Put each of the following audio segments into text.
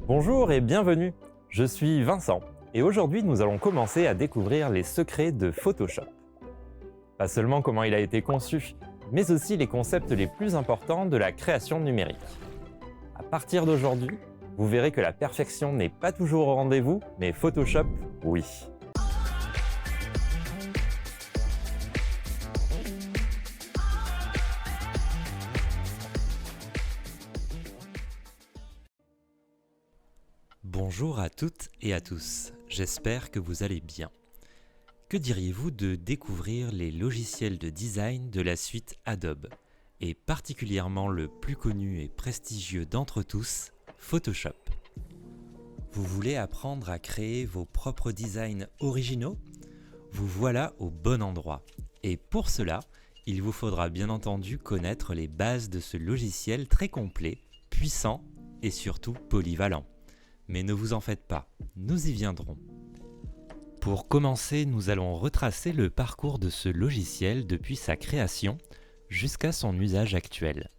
Bonjour et bienvenue, je suis Vincent et aujourd'hui nous allons commencer à découvrir les secrets de Photoshop. Pas seulement comment il a été conçu, mais aussi les concepts les plus importants de la création numérique. À partir d'aujourd'hui, vous verrez que la perfection n'est pas toujours au rendez-vous, mais Photoshop, oui. Bonjour à toutes et à tous, j'espère que vous allez bien. Que diriez-vous de découvrir les logiciels de design de la suite Adobe, et particulièrement le plus connu et prestigieux d'entre tous, Photoshop? Vous voulez apprendre à créer vos propres designs originaux? Vous voilà au bon endroit. Et pour cela, il vous faudra bien entendu connaître les bases de ce logiciel très complet, puissant et surtout polyvalent. Mais ne vous en faites pas, nous y viendrons. Pour commencer, nous allons retracer le parcours de ce logiciel depuis sa création jusqu'à son usage actuel.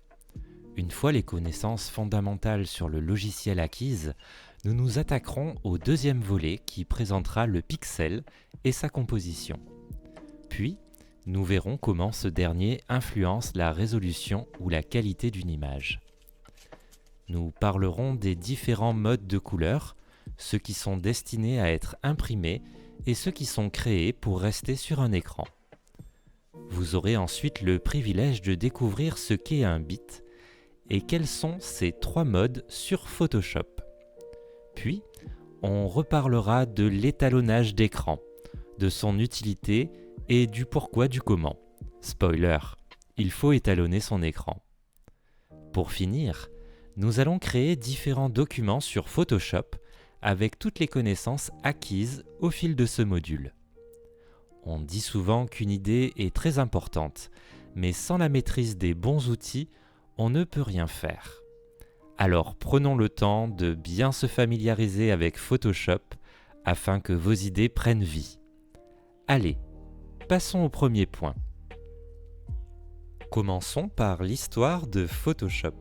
Une fois les connaissances fondamentales sur le logiciel acquises, nous nous attaquerons au deuxième volet qui présentera le pixel et sa composition. Puis, nous verrons comment ce dernier influence la résolution ou la qualité d'une image. Nous parlerons des différents modes de couleurs, ceux qui sont destinés à être imprimés et ceux qui sont créés pour rester sur un écran. Vous aurez ensuite le privilège de découvrir ce qu'est un bit et quels sont ces trois modes sur Photoshop. Puis, on reparlera de l'étalonnage d'écran, de son utilité et du pourquoi du comment. Spoiler, il faut étalonner son écran. Pour finir, nous allons créer différents documents sur Photoshop avec toutes les connaissances acquises au fil de ce module. On dit souvent qu'une idée est très importante, mais sans la maîtrise des bons outils, on ne peut rien faire. Alors prenons le temps de bien se familiariser avec Photoshop afin que vos idées prennent vie. Allez, passons au premier point. Commençons par l'histoire de Photoshop.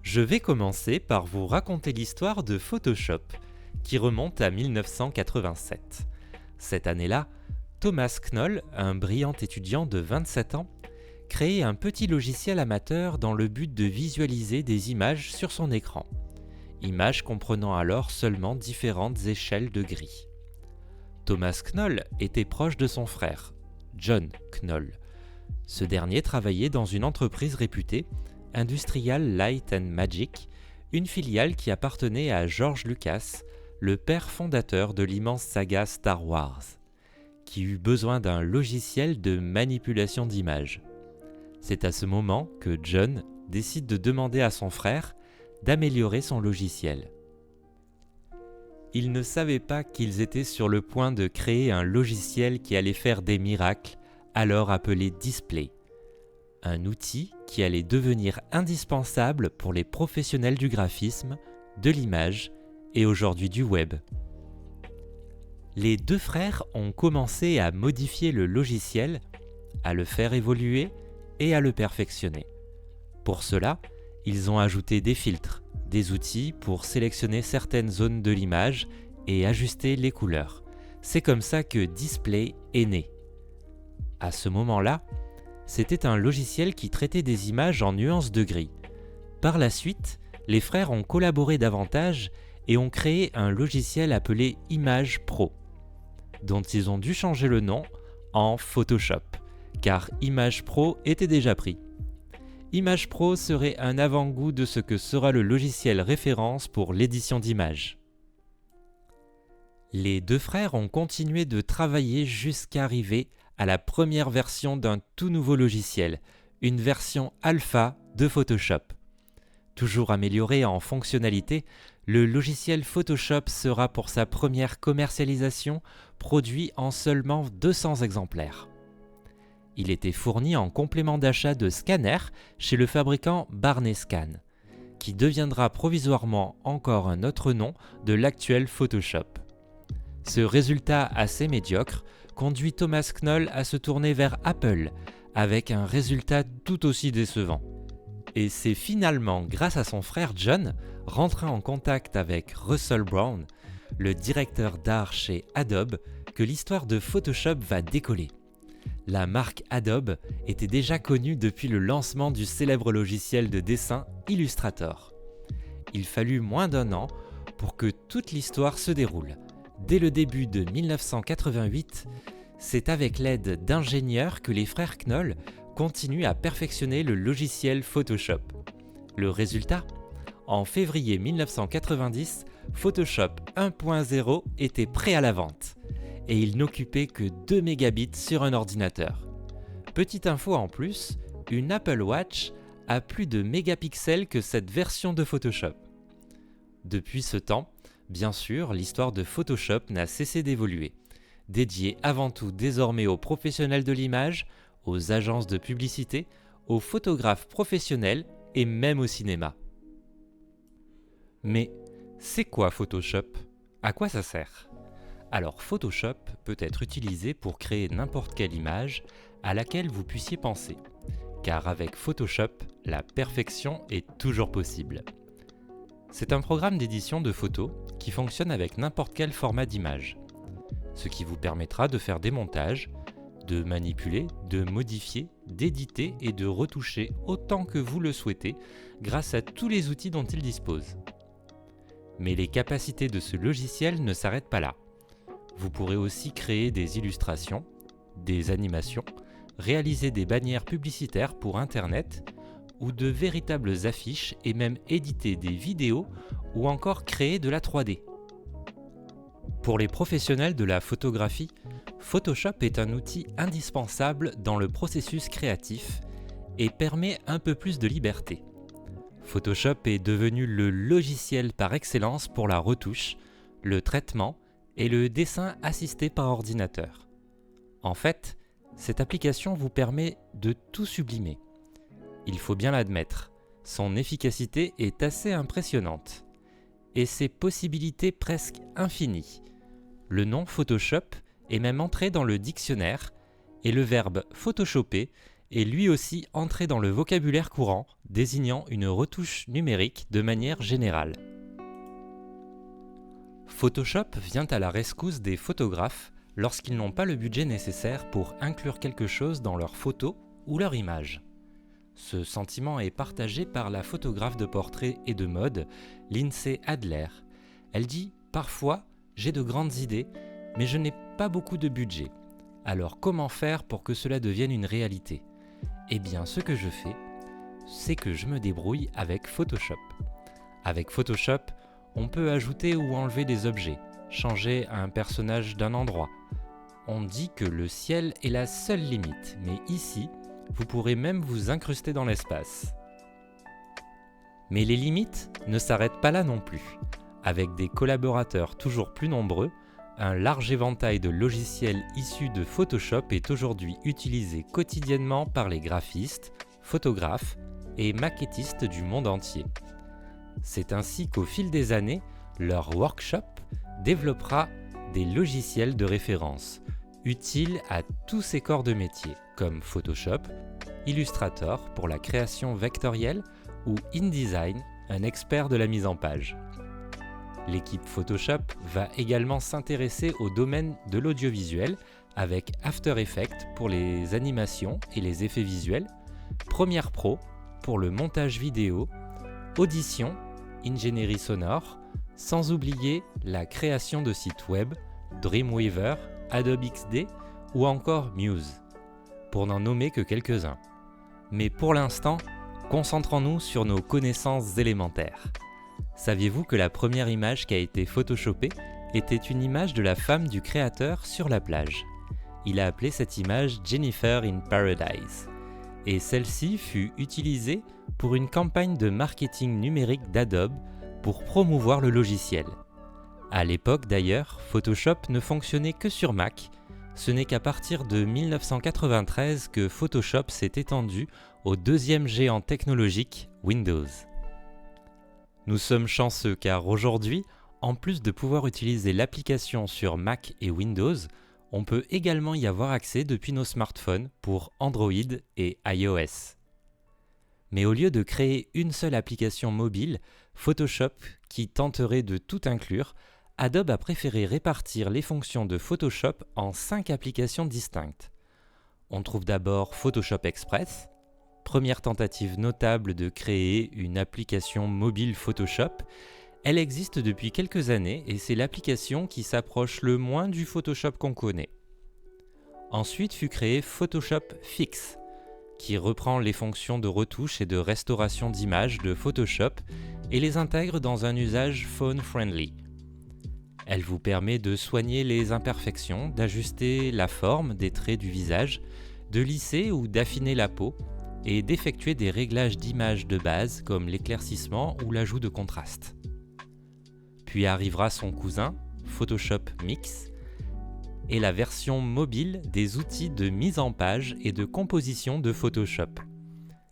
Je vais commencer par vous raconter l'histoire de Photoshop, qui remonte à 1987. Cette année-là, Thomas Knoll, un brillant étudiant de 27 ans, créait un petit logiciel amateur dans le but de visualiser des images sur son écran. Images comprenant alors seulement différentes échelles de gris. Thomas Knoll était proche de son frère, John Knoll. Ce dernier travaillait dans une entreprise réputée, Industrial Light and Magic, une filiale qui appartenait à George Lucas, le père fondateur de l'immense saga Star Wars, qui eut besoin d'un logiciel de manipulation d'images. C'est à ce moment que John décide de demander à son frère d'améliorer son logiciel. Il ne savait pas qu'ils étaient sur le point de créer un logiciel qui allait faire des miracles, alors appelé Display. Un outil qui allait devenir indispensable pour les professionnels du graphisme, de l'image et aujourd'hui du web. Les deux frères ont commencé à modifier le logiciel, à le faire évoluer et à le perfectionner. Pour cela, ils ont ajouté des filtres, des outils pour sélectionner certaines zones de l'image et ajuster les couleurs. C'est comme ça que Display est né. À ce moment-là, c'était un logiciel qui traitait des images en nuances de gris. Par la suite, les frères ont collaboré davantage et ont créé un logiciel appelé Image Pro, dont ils ont dû changer le nom en Photoshop, car Image Pro était déjà pris. Image Pro serait un avant-goût de ce que sera le logiciel référence pour l'édition d'images. Les deux frères ont continué de travailler jusqu'à arriver à la première version d'un tout nouveau logiciel, une version alpha de Photoshop. Toujours amélioré en fonctionnalité, le logiciel Photoshop sera pour sa première commercialisation produit en seulement 200 exemplaires. Il était fourni en complément d'achat de scanner chez le fabricant Barney Scan, qui deviendra provisoirement encore un autre nom de l'actuel Photoshop. Ce résultat assez médiocre conduit Thomas Knoll à se tourner vers Apple, avec un résultat tout aussi décevant. Et c'est finalement grâce à son frère John, rentré en contact avec Russell Brown, le directeur d'art chez Adobe, que l'histoire de Photoshop va décoller. La marque Adobe était déjà connue depuis le lancement du célèbre logiciel de dessin Illustrator. Il fallut moins d'1 an pour que toute l'histoire se déroule. Dès le début de 1988, c'est avec l'aide d'ingénieurs que les frères Knoll continuent à perfectionner le logiciel Photoshop. Le résultat ? En février 1990, Photoshop 1.0 était prêt à la vente et il n'occupait que 2 mégabits sur un ordinateur. Petite info en plus, une Apple Watch a plus de mégapixels que cette version de Photoshop. Depuis ce temps, bien sûr, l'histoire de Photoshop n'a cessé d'évoluer, dédiée avant tout désormais aux professionnels de l'image, aux agences de publicité, aux photographes professionnels et même au cinéma. Mais c'est quoi Photoshop ? À quoi ça sert ? Alors Photoshop peut être utilisé pour créer n'importe quelle image à laquelle vous puissiez penser, car avec Photoshop, la perfection est toujours possible. C'est un programme d'édition de photos qui fonctionne avec n'importe quel format d'image, ce qui vous permettra de faire des montages, de manipuler, de modifier, d'éditer et de retoucher autant que vous le souhaitez grâce à tous les outils dont il dispose. Mais les capacités de ce logiciel ne s'arrêtent pas là. Vous pourrez aussi créer des illustrations, des animations, réaliser des bannières publicitaires pour Internet ou de véritables affiches et même éditer des vidéos ou encore créer de la 3D. Pour les professionnels de la photographie, Photoshop est un outil indispensable dans le processus créatif et permet un peu plus de liberté. Photoshop est devenu le logiciel par excellence pour la retouche, le traitement et le dessin assisté par ordinateur. En fait, cette application vous permet de tout sublimer. Il faut bien l'admettre, son efficacité est assez impressionnante. Et ses possibilités presque infinies. Le nom Photoshop est même entré dans le dictionnaire et le verbe photoshopper est lui aussi entré dans le vocabulaire courant, désignant une retouche numérique de manière générale. Photoshop vient à la rescousse des photographes lorsqu'ils n'ont pas le budget nécessaire pour inclure quelque chose dans leurs photos ou leur image. Ce sentiment est partagé par la photographe de portrait et de mode, Lindsay Adler. Elle dit « Parfois, j'ai de grandes idées, mais je n'ai pas beaucoup de budget. Alors comment faire pour que cela devienne une réalité ? Eh bien, ce que je fais, c'est que je me débrouille avec Photoshop. Avec Photoshop, on peut ajouter ou enlever des objets, changer un personnage d'un endroit. On dit que le ciel est la seule limite, mais ici, vous pourrez même vous incruster dans l'espace. Mais les limites ne s'arrêtent pas là non plus. Avec des collaborateurs toujours plus nombreux, un large éventail de logiciels issus de Photoshop est aujourd'hui utilisé quotidiennement par les graphistes, photographes et maquettistes du monde entier. C'est ainsi qu'au fil des années, leur workshop développera des logiciels de référence, utiles à tous ces corps de métier, comme Photoshop, Illustrator pour la création vectorielle ou InDesign, un expert de la mise en page. L'équipe Photoshop va également s'intéresser au domaine de l'audiovisuel avec After Effects pour les animations et les effets visuels, Premiere Pro pour le montage vidéo, Audition, ingénierie sonore, sans oublier la création de sites web, Dreamweaver, Adobe XD ou encore Muse, pour n'en nommer que quelques-uns. Mais pour l'instant, concentrons-nous sur nos connaissances élémentaires. Saviez-vous que la première image qui a été photoshopée était une image de la femme du créateur sur la plage ? Il a appelé cette image Jennifer in Paradise. Et celle-ci fut utilisée pour une campagne de marketing numérique d'Adobe pour promouvoir le logiciel. À l'époque d'ailleurs, Photoshop ne fonctionnait que sur Mac. Ce n'est qu'à partir de 1993 que Photoshop s'est étendu au deuxième géant technologique, Windows. Nous sommes chanceux car aujourd'hui, en plus de pouvoir utiliser l'application sur Mac et Windows, on peut également y avoir accès depuis nos smartphones pour Android et iOS. Mais au lieu de créer une seule application mobile, Photoshop, qui tenterait de tout inclure, Adobe a préféré répartir les fonctions de Photoshop en 5 applications distinctes. On trouve d'abord Photoshop Express, première tentative notable de créer une application mobile Photoshop. Elle existe depuis quelques années et c'est l'application qui s'approche le moins du Photoshop qu'on connaît. Ensuite fut créé Photoshop Fix, qui reprend les fonctions de retouche et de restauration d'images de Photoshop et les intègre dans un usage phone-friendly. Elle vous permet de soigner les imperfections, d'ajuster la forme des traits du visage, de lisser ou d'affiner la peau et d'effectuer des réglages d'images de base comme l'éclaircissement ou l'ajout de contraste. Puis arrivera son cousin, Photoshop Mix, et la version mobile des outils de mise en page et de composition de Photoshop.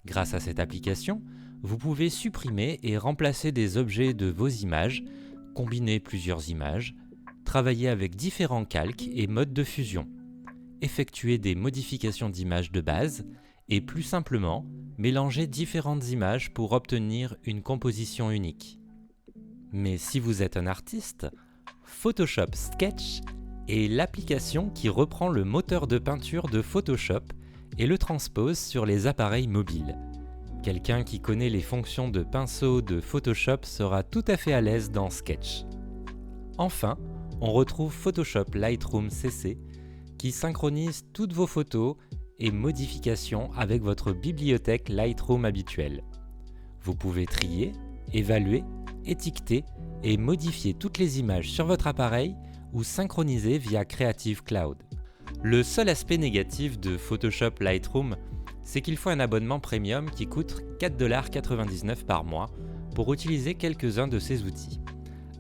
Grâce à cette application, vous pouvez supprimer et remplacer des objets de vos images, combiner plusieurs images, travailler avec différents calques et modes de fusion, effectuer des modifications d'images de base et plus simplement, mélanger différentes images pour obtenir une composition unique. Mais si vous êtes un artiste, Photoshop Sketch est l'application qui reprend le moteur de peinture de Photoshop et le transpose sur les appareils mobiles. Quelqu'un qui connaît les fonctions de pinceau de Photoshop sera tout à fait à l'aise dans Sketch. Enfin, on retrouve Photoshop Lightroom CC qui synchronise toutes vos photos et modifications avec votre bibliothèque Lightroom habituelle. Vous pouvez trier, évaluer, étiqueter et modifier toutes les images sur votre appareil ou synchroniser via Creative Cloud. Le seul aspect négatif de Photoshop Lightroom, c'est qu'il faut un abonnement premium qui coûte 4,99$ par mois pour utiliser quelques-uns de ces outils.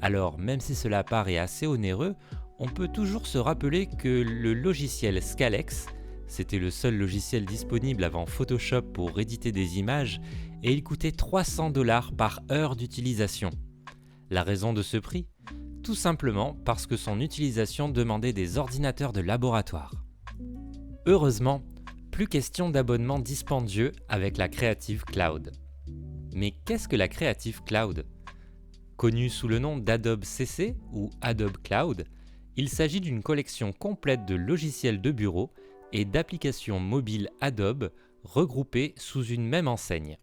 Alors, même si cela paraît assez onéreux, on peut toujours se rappeler que le logiciel Scalex, c'était le seul logiciel disponible avant Photoshop pour éditer des images et il coûtait 300$ par heure d'utilisation. La raison de ce prix ? Tout simplement parce que son utilisation demandait des ordinateurs de laboratoire. Heureusement, plus question d'abonnement dispendieux avec la Creative Cloud. Mais qu'est-ce que la Creative Cloud ? Connue sous le nom d'Adobe CC ou Adobe Cloud, il s'agit d'une collection complète de logiciels de bureau et d'applications mobiles Adobe regroupées sous une même enseigne.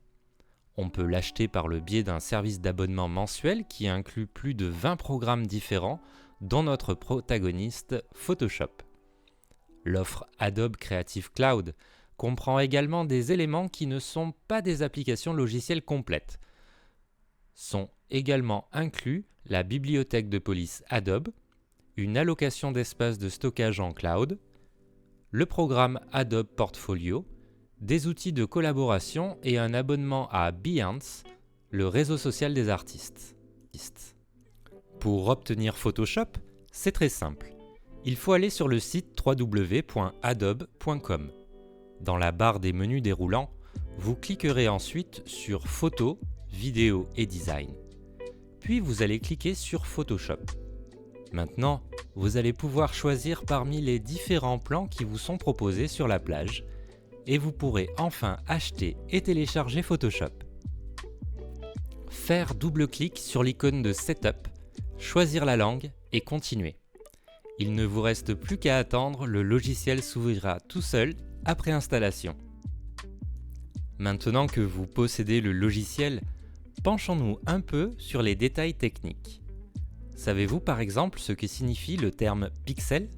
On peut l'acheter par le biais d'un service d'abonnement mensuel qui inclut plus de 20 programmes différents, dont notre protagoniste Photoshop. L'offre Adobe Creative Cloud comprend également des éléments qui ne sont pas des applications logicielles complètes. Sont également inclus la bibliothèque de police Adobe, une allocation d'espace de stockage en cloud, le programme Adobe Portfolio, des outils de collaboration et un abonnement à Behance, le réseau social des artistes. Pour obtenir Photoshop, c'est très simple. Il faut aller sur le site www.adobe.com. Dans la barre des menus déroulants, vous cliquerez ensuite sur Photo, Vidéo et Design. Puis vous allez cliquer sur Photoshop. Maintenant, vous allez pouvoir choisir parmi les différents plans qui vous sont proposés sur la plage et vous pourrez enfin acheter et télécharger Photoshop. Faire double-clic sur l'icône de Setup, choisir la langue et continuer. Il ne vous reste plus qu'à attendre, le logiciel s'ouvrira tout seul après installation. Maintenant que vous possédez le logiciel, penchons-nous un peu sur les détails techniques. Savez-vous par exemple ce que signifie le terme pixel ?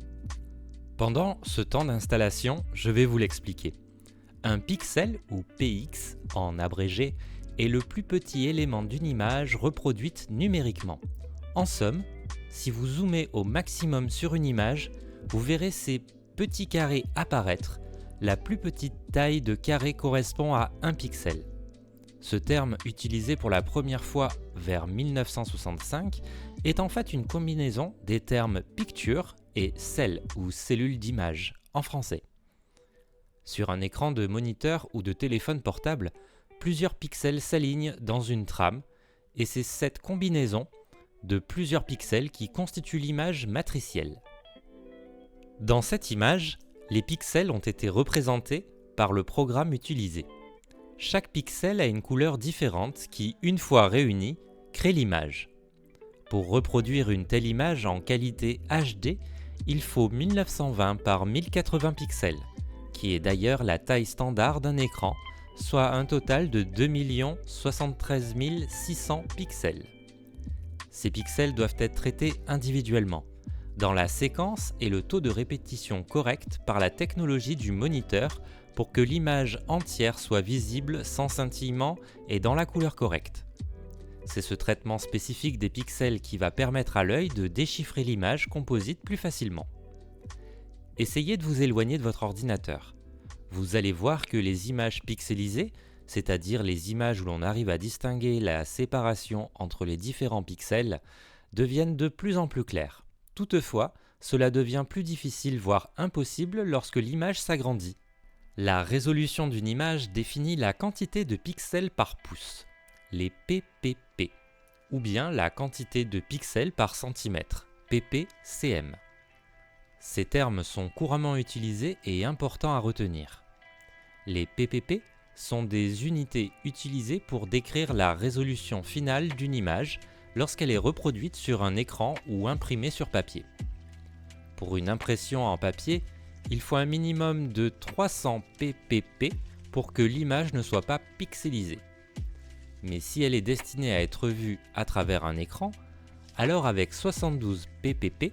Pendant ce temps d'installation, je vais vous l'expliquer. Un pixel, ou px en abrégé, est le plus petit élément d'une image reproduite numériquement. En somme, si vous zoomez au maximum sur une image, vous verrez ces petits carrés apparaître. La plus petite taille de carré correspond à 1 pixel. Ce terme, utilisé pour la première fois vers 1965, est en fait une combinaison des termes picture et cell ou cellule d'image en français. Sur un écran de moniteur ou de téléphone portable, plusieurs pixels s'alignent dans une trame et c'est cette combinaison de plusieurs pixels qui constitue l'image matricielle. Dans cette image, les pixels ont été représentés par le programme utilisé. Chaque pixel a une couleur différente qui, une fois réunie, crée l'image. Pour reproduire une telle image en qualité HD, il faut 1920 par 1080 pixels, qui est d'ailleurs la taille standard d'un écran, soit un total de 2 073 600 pixels. Ces pixels doivent être traités individuellement, dans la séquence et le taux de répétition correct par la technologie du moniteur pour que l'image entière soit visible sans scintillement et dans la couleur correcte. C'est ce traitement spécifique des pixels qui va permettre à l'œil de déchiffrer l'image composite plus facilement. Essayez de vous éloigner de votre ordinateur. Vous allez voir que les images pixelisées, c'est-à-dire les images où l'on arrive à distinguer la séparation entre les différents pixels, deviennent de plus en plus claires. Toutefois, cela devient plus difficile voire impossible lorsque l'image s'agrandit. La résolution d'une image définit la quantité de pixels par pouce, les PPP, ou bien la quantité de pixels par centimètre, PPCM. Ces termes sont couramment utilisés et importants à retenir. Les PPP sont des unités utilisées pour décrire la résolution finale d'une image lorsqu'elle est reproduite sur un écran ou imprimée sur papier. Pour une impression en papier, il faut un minimum de 300 PPP pour que l'image ne soit pas pixelisée. Mais si elle est destinée à être vue à travers un écran, alors avec 72 PPP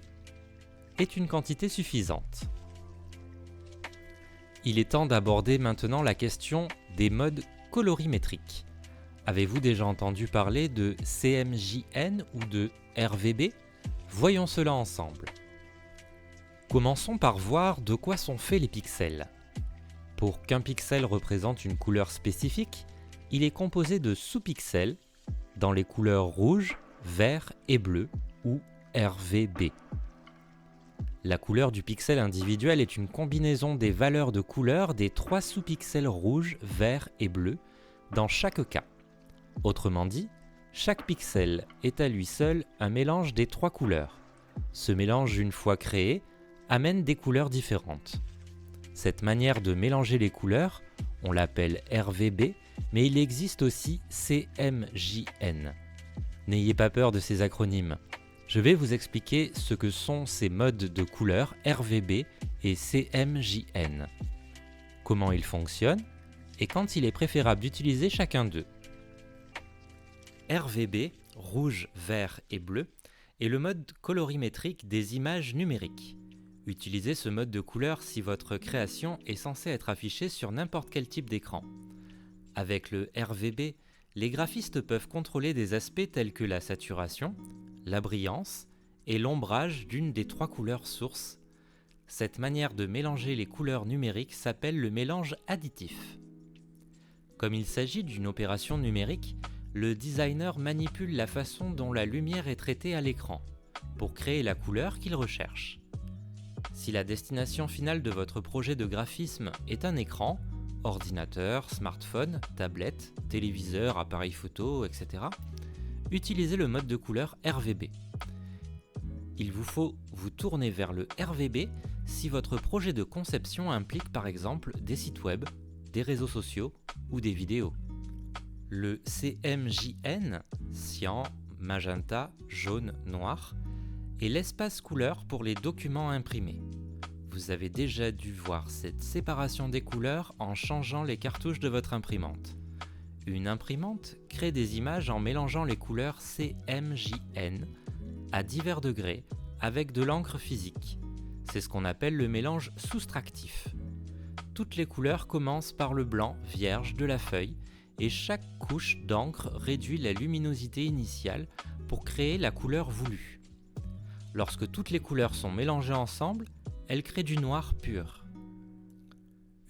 est une quantité suffisante. Il est temps d'aborder maintenant la question des modes colorimétriques. Avez-vous déjà entendu parler de CMJN ou de RVB ? Voyons cela ensemble. Commençons par voir de quoi sont faits les pixels. Pour qu'un pixel représente une couleur spécifique, il est composé de sous-pixels dans les couleurs rouge, vert et bleu ou RVB. La couleur du pixel individuel est une combinaison des valeurs de couleur des 3 sous-pixels rouge, vert et bleu dans chaque cas. Autrement dit, chaque pixel est à lui seul un mélange des 3 couleurs. Ce mélange, une fois créé, amène des couleurs différentes. Cette manière de mélanger les couleurs, on l'appelle RVB, mais il existe aussi CMJN. N'ayez pas peur de ces acronymes. Je vais vous expliquer ce que sont ces modes de couleurs RVB et CMJN, comment ils fonctionnent et quand il est préférable d'utiliser chacun d'eux. RVB, rouge, vert et bleu, est le mode colorimétrique des images numériques. Utilisez ce mode de couleur si votre création est censée être affichée sur n'importe quel type d'écran. Avec le RVB, les graphistes peuvent contrôler des aspects tels que la saturation, la brillance et l'ombrage d'une des 3 couleurs sources. Cette manière de mélanger les couleurs numériques s'appelle le mélange additif. Comme il s'agit d'une opération numérique, le designer manipule la façon dont la lumière est traitée à l'écran pour créer la couleur qu'il recherche. Si la destination finale de votre projet de graphisme est un écran, ordinateur, smartphone, tablette, téléviseur, appareil photo, etc., utilisez le mode de couleur RVB. Il vous faut vous tourner vers le RVB si votre projet de conception implique par exemple des sites web, des réseaux sociaux ou des vidéos. Le CMJN, cyan, magenta, jaune, noir, est l'espace couleur pour les documents imprimés. Vous avez déjà dû voir cette séparation des couleurs en changeant les cartouches de votre imprimante. Une imprimante crée des images en mélangeant les couleurs CMJN à divers degrés avec de l'encre physique. C'est ce qu'on appelle le mélange soustractif. Toutes les couleurs commencent par le blanc vierge de la feuille et chaque couche d'encre réduit la luminosité initiale pour créer la couleur voulue. Lorsque toutes les couleurs sont mélangées ensemble, elles créent du noir pur.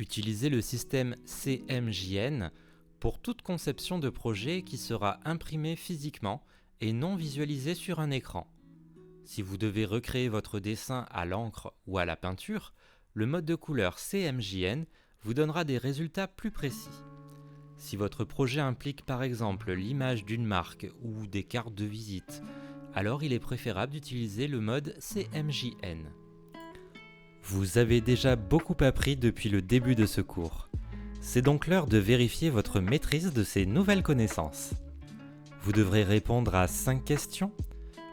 Utilisez le système CMJN pour toute conception de projet qui sera imprimé physiquement et non visualisé sur un écran. Si vous devez recréer votre dessin à l'encre ou à la peinture, le mode de couleur CMJN vous donnera des résultats plus précis. Si votre projet implique par exemple l'image d'une marque ou des cartes de visite, alors il est préférable d'utiliser le mode CMJN. Vous avez déjà beaucoup appris depuis le début de ce cours. C'est donc l'heure de vérifier votre maîtrise de ces nouvelles connaissances. Vous devrez répondre à 5 questions.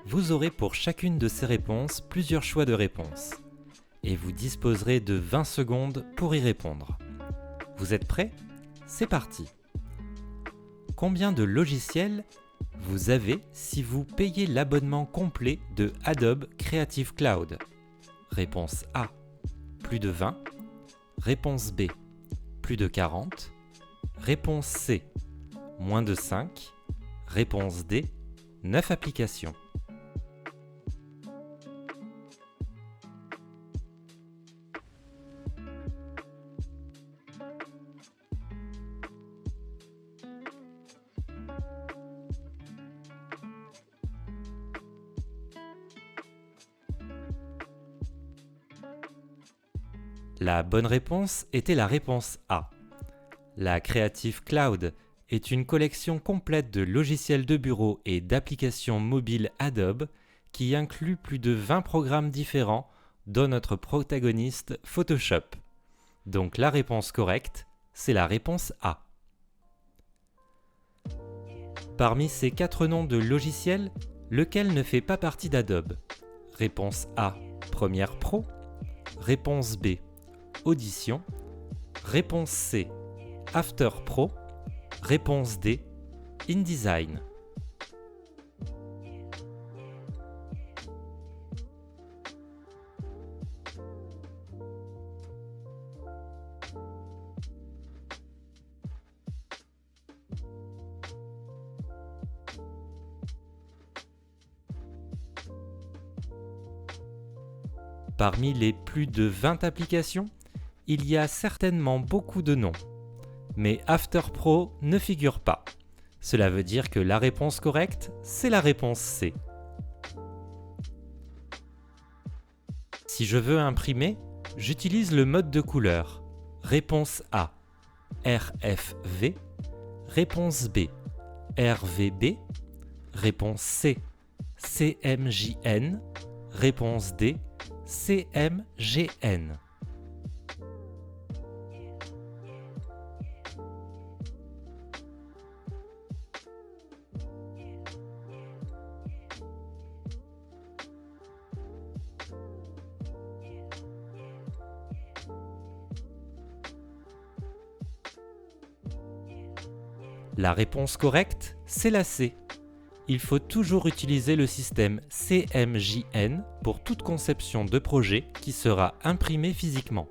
Vous aurez pour chacune de ces réponses plusieurs choix de réponses. Et vous disposerez de 20 secondes pour y répondre. Vous êtes prêts ? C'est parti. Combien de logiciels vous avez si vous payez l'abonnement complet de Adobe Creative Cloud ? Réponse A, plus de 20. Réponse B, plus de 40. Réponse C, moins de 5. Réponse D, 9 applications. La bonne réponse était la réponse A. La Creative Cloud est une collection complète de logiciels de bureau et d'applications mobiles Adobe qui inclut plus de 20 programmes différents, dont notre protagoniste Photoshop. Donc la réponse correcte, c'est la réponse A. Parmi ces 4 noms de logiciels, lequel ne fait pas partie d'Adobe ? Réponse A, Premiere Pro. Réponse B, Audition. Réponse C, After Pro. Réponse D, InDesign. Parmi les plus de 20 applications, il y a certainement beaucoup de noms. Mais After Pro ne figure pas. Cela veut dire que la réponse correcte, c'est la réponse C. Si je veux imprimer, j'utilise le mode de couleur. Réponse A, RFV. Réponse B, RVB. Réponse C, CMJN. Réponse D, CMGN. La réponse correcte, c'est la C. Il faut toujours utiliser le système CMJN pour toute conception de projet qui sera imprimé physiquement.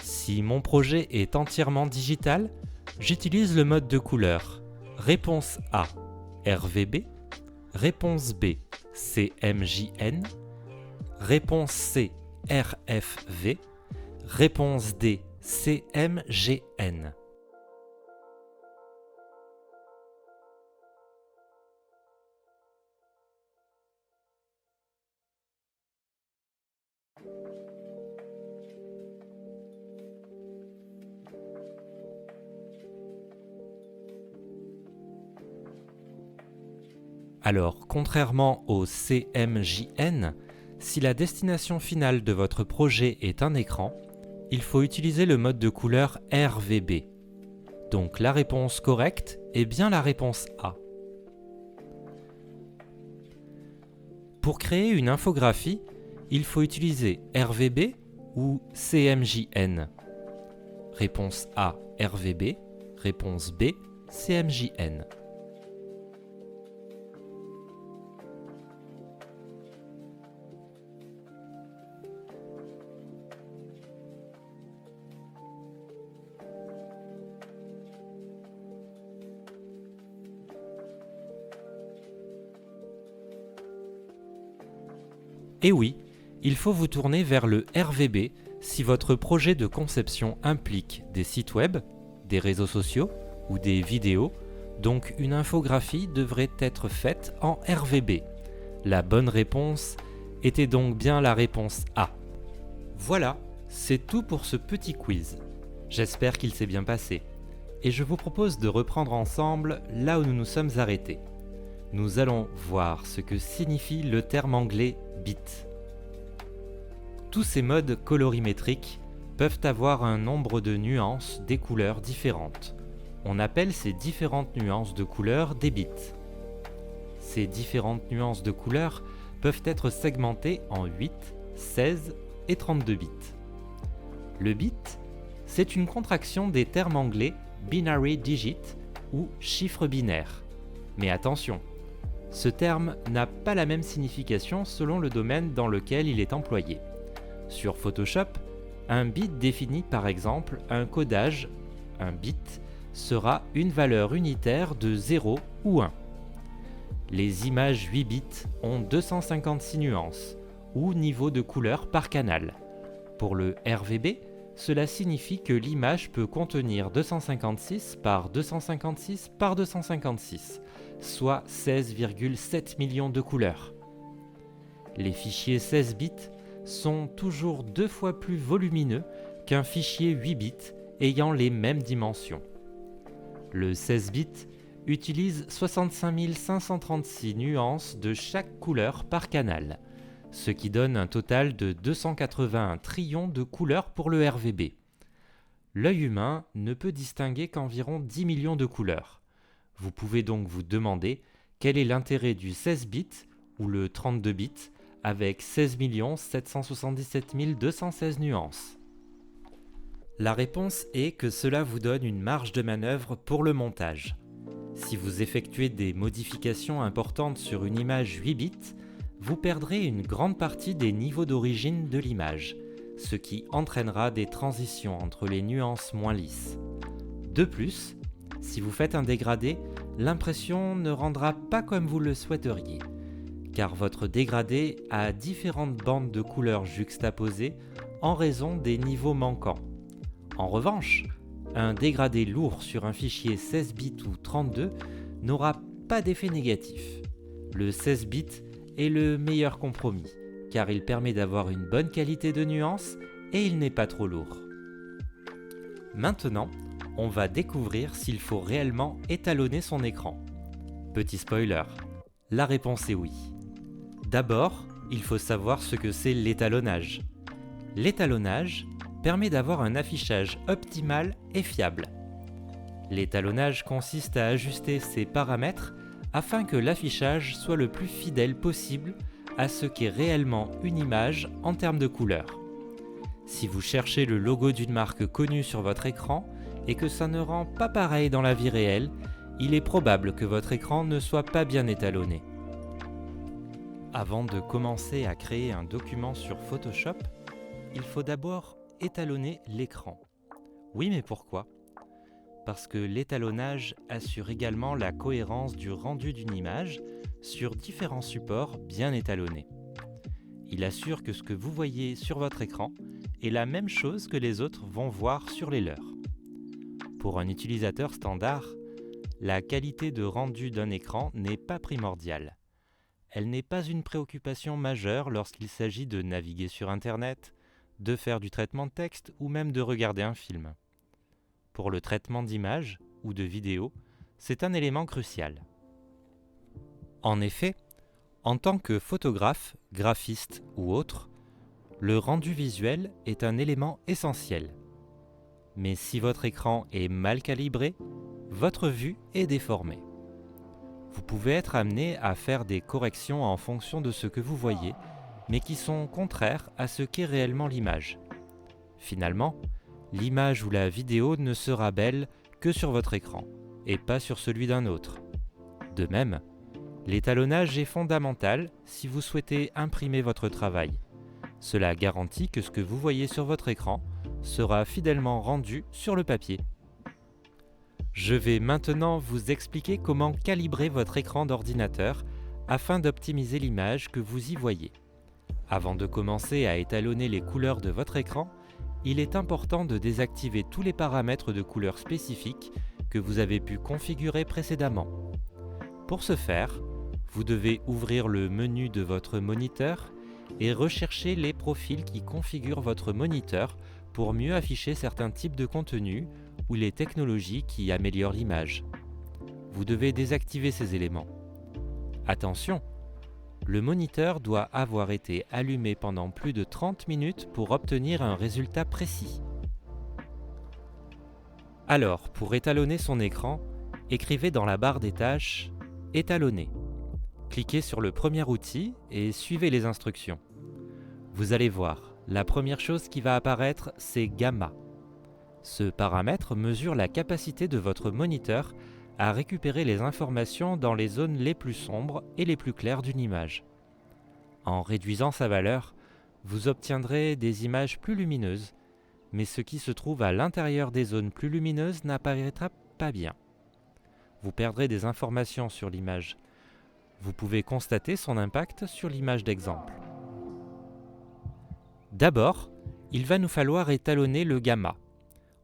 Si mon projet est entièrement digital, j'utilise le mode de couleur. Réponse A, RVB. Réponse B, CMJN. Réponse C, RFV. Réponse D, CMGN. Alors, contrairement au CMJN, si la destination finale de votre projet est un écran, il faut utiliser le mode de couleur RVB. Donc la réponse correcte est bien la réponse A. Pour créer une infographie, il faut utiliser RVB ou CMJN. Réponse A, RVB. Réponse B, CMJN. Et oui, il faut vous tourner vers le RVB si votre projet de conception implique des sites web, des réseaux sociaux ou des vidéos, donc une infographie devrait être faite en RVB. La bonne réponse était donc bien la réponse A. Voilà, c'est tout pour ce petit quiz. J'espère qu'il s'est bien passé. Et je vous propose de reprendre ensemble là où nous nous sommes arrêtés. Nous allons voir ce que signifie le terme anglais bit. Tous ces modes colorimétriques peuvent avoir un nombre de nuances des couleurs différentes. On appelle ces différentes nuances de couleurs des bits. Ces différentes nuances de couleurs peuvent être segmentées en 8, 16 et 32 bits. Le bit, c'est une contraction des termes anglais binary digit ou chiffre binaire. Mais attention, ce terme n'a pas la même signification selon le domaine dans lequel il est employé. Sur Photoshop, un bit définit par exemple un codage, un bit, sera une valeur unitaire de 0 ou 1. Les images 8 bits ont 256 nuances, ou niveaux de couleur par canal. Pour le RVB, cela signifie que l'image peut contenir 256 par 256 par 256, soit 16,7 millions de couleurs. Les fichiers 16 bits sont toujours 2 fois plus volumineux qu'un fichier 8 bits ayant les mêmes dimensions. Le 16 bits utilise 65 536 nuances de chaque couleur par canal, ce qui donne un total de 281 trillions de couleurs pour le RVB. L'œil humain ne peut distinguer qu'environ 10 millions de couleurs. Vous pouvez donc vous demander quel est l'intérêt du 16 bits ou le 32 bits avec 16 777 216 nuances. La réponse est que cela vous donne une marge de manœuvre pour le montage. Si vous effectuez des modifications importantes sur une image 8 bits, vous perdrez une grande partie des niveaux d'origine de l'image, ce qui entraînera des transitions entre les nuances moins lisses. De plus, si vous faites un dégradé, l'impression ne rendra pas comme vous le souhaiteriez, car votre dégradé a différentes bandes de couleurs juxtaposées en raison des niveaux manquants. En revanche, un dégradé lourd sur un fichier 16 bits ou 32 n'aura pas d'effet négatif. Le 16 bits est le meilleur compromis, car il permet d'avoir une bonne qualité de nuance et il n'est pas trop lourd. Maintenant, on va découvrir s'il faut réellement étalonner son écran. Petit spoiler, la réponse est oui. D'abord, il faut savoir ce que c'est l'étalonnage. L'étalonnage permet d'avoir un affichage optimal et fiable. L'étalonnage consiste à ajuster ses paramètres afin que l'affichage soit le plus fidèle possible à ce qu'est réellement une image en termes de couleur. Si vous cherchez le logo d'une marque connue sur votre écran et que ça ne rend pas pareil dans la vie réelle, il est probable que votre écran ne soit pas bien étalonné. Avant de commencer à créer un document sur Photoshop, il faut d'abord étalonner l'écran. Oui, mais pourquoi ? Parce que l'étalonnage assure également la cohérence du rendu d'une image sur différents supports bien étalonnés. Il assure que ce que vous voyez sur votre écran est la même chose que les autres vont voir sur les leurs. Pour un utilisateur standard, la qualité de rendu d'un écran n'est pas primordiale. Elle n'est pas une préoccupation majeure lorsqu'il s'agit de naviguer sur Internet, de faire du traitement de texte ou même de regarder un film. Pour le traitement d'images ou de vidéos, c'est un élément crucial. En effet, en tant que photographe, graphiste ou autre, le rendu visuel est un élément essentiel. Mais si votre écran est mal calibré, votre vue est déformée. Vous pouvez être amené à faire des corrections en fonction de ce que vous voyez, mais qui sont contraires à ce qu'est réellement l'image. Finalement, l'image ou la vidéo ne sera belle que sur votre écran, et pas sur celui d'un autre. De même, l'étalonnage est fondamental si vous souhaitez imprimer votre travail. Cela garantit que ce que vous voyez sur votre écran sera fidèlement rendu sur le papier. Je vais maintenant vous expliquer comment calibrer votre écran d'ordinateur afin d'optimiser l'image que vous y voyez. Avant de commencer à étalonner les couleurs de votre écran, il est important de désactiver tous les paramètres de couleurs spécifiques que vous avez pu configurer précédemment. Pour ce faire, vous devez ouvrir le menu de votre moniteur et rechercher les profils qui configurent votre moniteur pour mieux afficher certains types de contenus ou les technologies qui améliorent l'image. Vous devez désactiver ces éléments. Attention! Le moniteur doit avoir été allumé pendant plus de 30 minutes pour obtenir un résultat précis. Alors, pour étalonner son écran, écrivez dans la barre des tâches « Étalonner ». Cliquez sur le premier outil et suivez les instructions. Vous allez voir, la première chose qui va apparaître, c'est Gamma. Ce paramètre mesure la capacité de votre moniteur à récupérer les informations dans les zones les plus sombres et les plus claires d'une image. En réduisant sa valeur, vous obtiendrez des images plus lumineuses, mais ce qui se trouve à l'intérieur des zones plus lumineuses n'apparaîtra pas bien. Vous perdrez des informations sur l'image. Vous pouvez constater son impact sur l'image d'exemple. D'abord, il va nous falloir étalonner le gamma.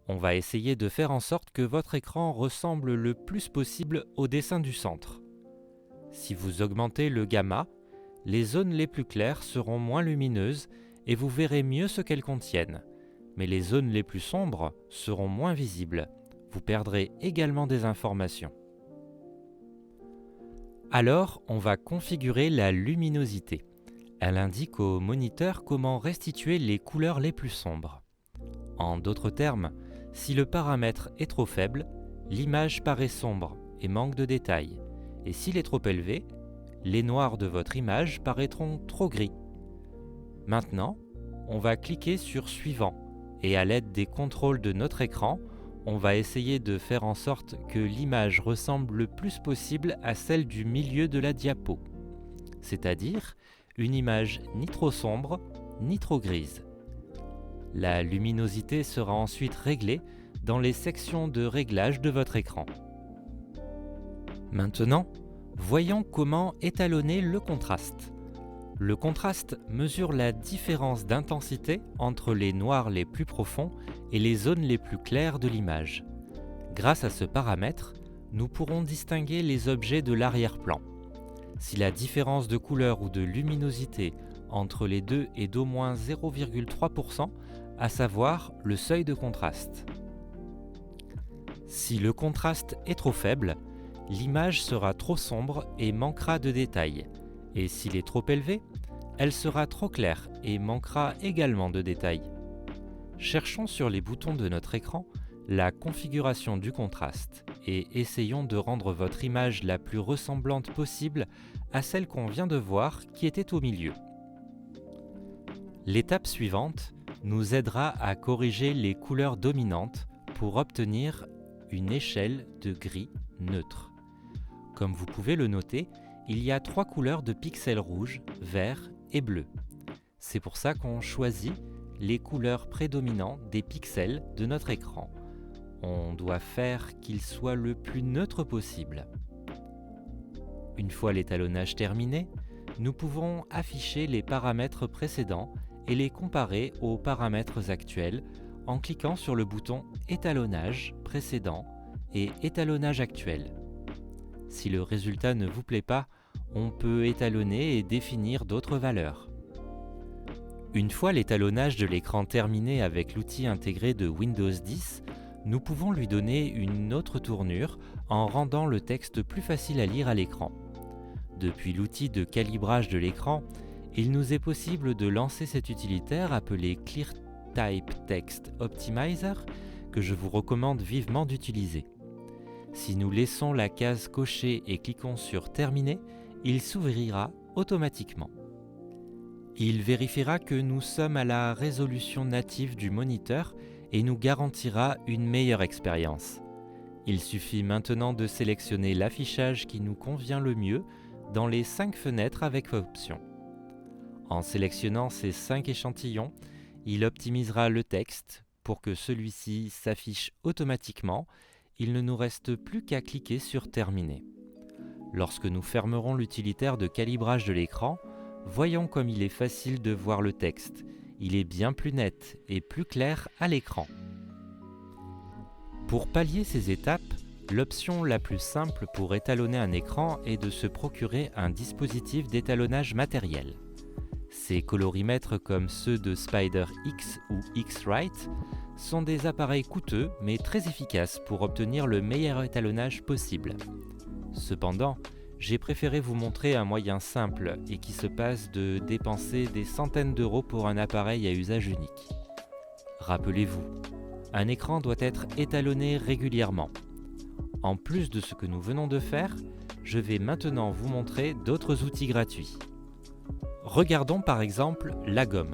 On va essayer de faire en sorte que votre écran ressemble le plus possible au dessin du centre. Si vous augmentez le gamma, les zones les plus claires seront moins lumineuses et vous verrez mieux ce qu'elles contiennent, mais les zones les plus sombres seront moins visibles. Vous perdrez également des informations. Alors, on va configurer la luminosité. Elle indique au moniteur comment restituer les couleurs les plus sombres. En d'autres termes, si le paramètre est trop faible, l'image paraît sombre et manque de détails. Et s'il est trop élevé, les noirs de votre image paraîtront trop gris. Maintenant, on va cliquer sur Suivant et à l'aide des contrôles de notre écran, on va essayer de faire en sorte que l'image ressemble le plus possible à celle du milieu de la diapo, c'est-à-dire une image ni trop sombre ni trop grise. La luminosité sera ensuite réglée dans les sections de réglage de votre écran. Maintenant, voyons comment étalonner le contraste. Le contraste mesure la différence d'intensité entre les noirs les plus profonds et les zones les plus claires de l'image. Grâce à ce paramètre, nous pourrons distinguer les objets de l'arrière-plan. Si la différence de couleur ou de luminosité entre les deux est d'au moins 0,3%, à savoir le seuil de contraste. Si le contraste est trop faible, l'image sera trop sombre et manquera de détails. Et s'il est trop élevé, elle sera trop claire et manquera également de détails. Cherchons sur les boutons de notre écran la configuration du contraste et essayons de rendre votre image la plus ressemblante possible à celle qu'on vient de voir qui était au milieu. L'étape suivante nous aidera à corriger les couleurs dominantes pour obtenir une échelle de gris neutre. Comme vous pouvez le noter, il y a 3 couleurs de pixels rouge, vert et bleu. C'est pour ça qu'on choisit les couleurs prédominantes des pixels de notre écran. On doit faire qu'ils soient le plus neutre possible. Une fois l'étalonnage terminé, nous pouvons afficher les paramètres précédents et les comparer aux paramètres actuels en cliquant sur le bouton Étalonnage précédent et Étalonnage actuel. Si le résultat ne vous plaît pas, on peut étalonner et définir d'autres valeurs. Une fois l'étalonnage de l'écran terminé avec l'outil intégré de Windows 10, nous pouvons lui donner une autre tournure en rendant le texte plus facile à lire à l'écran. Depuis l'outil de calibrage de l'écran, il nous est possible de lancer cet utilitaire appelé ClearType Text Optimizer que je vous recommande vivement d'utiliser. Si nous laissons la case cochée et cliquons sur Terminer, il s'ouvrira automatiquement. Il vérifiera que nous sommes à la résolution native du moniteur et nous garantira une meilleure expérience. Il suffit maintenant de sélectionner l'affichage qui nous convient le mieux dans les 5 fenêtres avec options. En sélectionnant ces 5 échantillons, il optimisera le texte pour que celui-ci s'affiche automatiquement. Il ne nous reste plus qu'à cliquer sur Terminer. Lorsque nous fermerons l'utilitaire de calibrage de l'écran, voyons comme il est facile de voir le texte. Il est bien plus net et plus clair à l'écran. Pour pallier ces étapes, l'option la plus simple pour étalonner un écran est de se procurer un dispositif d'étalonnage matériel. Ces colorimètres comme ceux de Spider-X ou X-Rite sont des appareils coûteux mais très efficaces pour obtenir le meilleur étalonnage possible. Cependant, j'ai préféré vous montrer un moyen simple et qui se passe de dépenser des centaines d'euros pour un appareil à usage unique. Rappelez-vous, un écran doit être étalonné régulièrement. En plus de ce que nous venons de faire, je vais maintenant vous montrer d'autres outils gratuits. Regardons par exemple Lagom.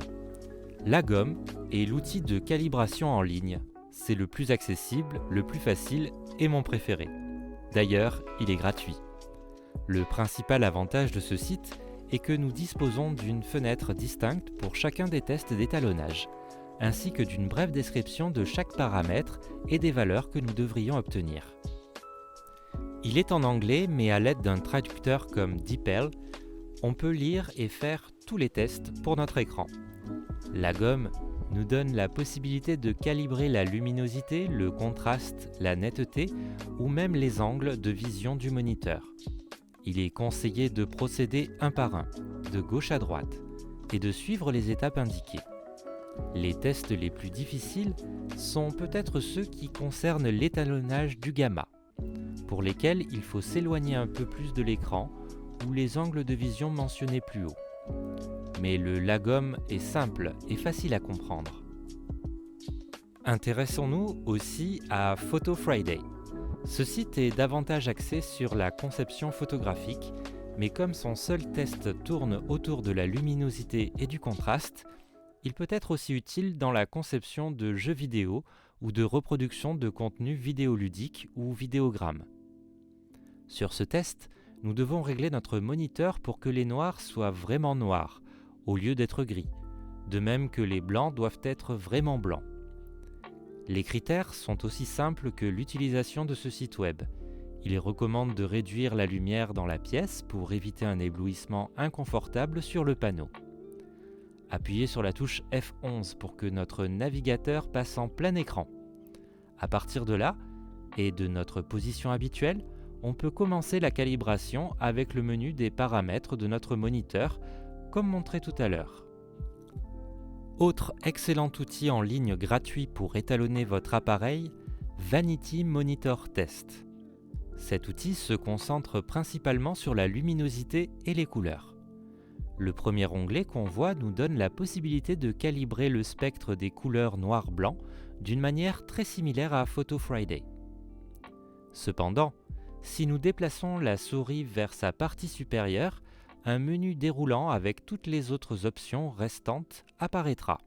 Lagom est l'outil de calibration en ligne. C'est le plus accessible, le plus facile et mon préféré. D'ailleurs, il est gratuit. Le principal avantage de ce site est que nous disposons d'une fenêtre distincte pour chacun des tests d'étalonnage, ainsi que d'une brève description de chaque paramètre et des valeurs que nous devrions obtenir. Il est en anglais, mais à l'aide d'un traducteur comme DeepL, on peut lire et faire tous les tests pour notre écran. Lagom nous donne la possibilité de calibrer la luminosité, le contraste, la netteté ou même les angles de vision du moniteur. Il est conseillé de procéder un par un, de gauche à droite, et de suivre les étapes indiquées. Les tests les plus difficiles sont peut-être ceux qui concernent l'étalonnage du gamma, pour lesquels il faut s'éloigner un peu plus de l'écran ou les angles de vision mentionnés plus haut. Mais le Lagom est simple et facile à comprendre. Intéressons-nous aussi à Photo Friday. Ce site est davantage axé sur la conception photographique, mais comme son seul test tourne autour de la luminosité et du contraste, il peut être aussi utile dans la conception de jeux vidéo ou de reproduction de contenus vidéoludiques ou vidéogrammes. Sur ce test, nous devons régler notre moniteur pour que les noirs soient vraiment noirs, au lieu d'être gris, de même que les blancs doivent être vraiment blancs. Les critères sont aussi simples que l'utilisation de ce site web. Il recommande de réduire la lumière dans la pièce pour éviter un éblouissement inconfortable sur le panneau. Appuyez sur la touche F11 pour que notre navigateur passe en plein écran. À partir de là, et de notre position habituelle, on peut commencer la calibration avec le menu des paramètres de notre moniteur, comme montré tout à l'heure. Autre excellent outil en ligne gratuit pour étalonner votre appareil, Vanity Monitor Test. Cet outil se concentre principalement sur la luminosité et les couleurs. Le premier onglet qu'on voit nous donne la possibilité de calibrer le spectre des couleurs noir-blanc d'une manière très similaire à Photo Friday. Cependant, si nous déplaçons la souris vers sa partie supérieure, un menu déroulant avec toutes les autres options restantes apparaîtra.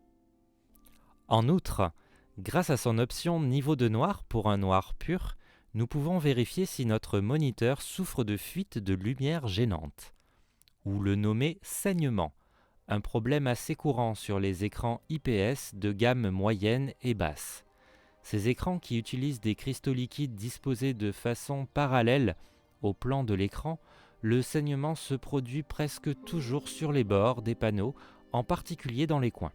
En outre, grâce à son option niveau de noir pour un noir pur, nous pouvons vérifier si notre moniteur souffre de fuite de lumière gênante, ou le nommer saignement, un problème assez courant sur les écrans IPS de gamme moyenne et basse. Ces écrans qui utilisent des cristaux liquides disposés de façon parallèle au plan de l'écran, le saignement se produit presque toujours sur les bords des panneaux, en particulier dans les coins.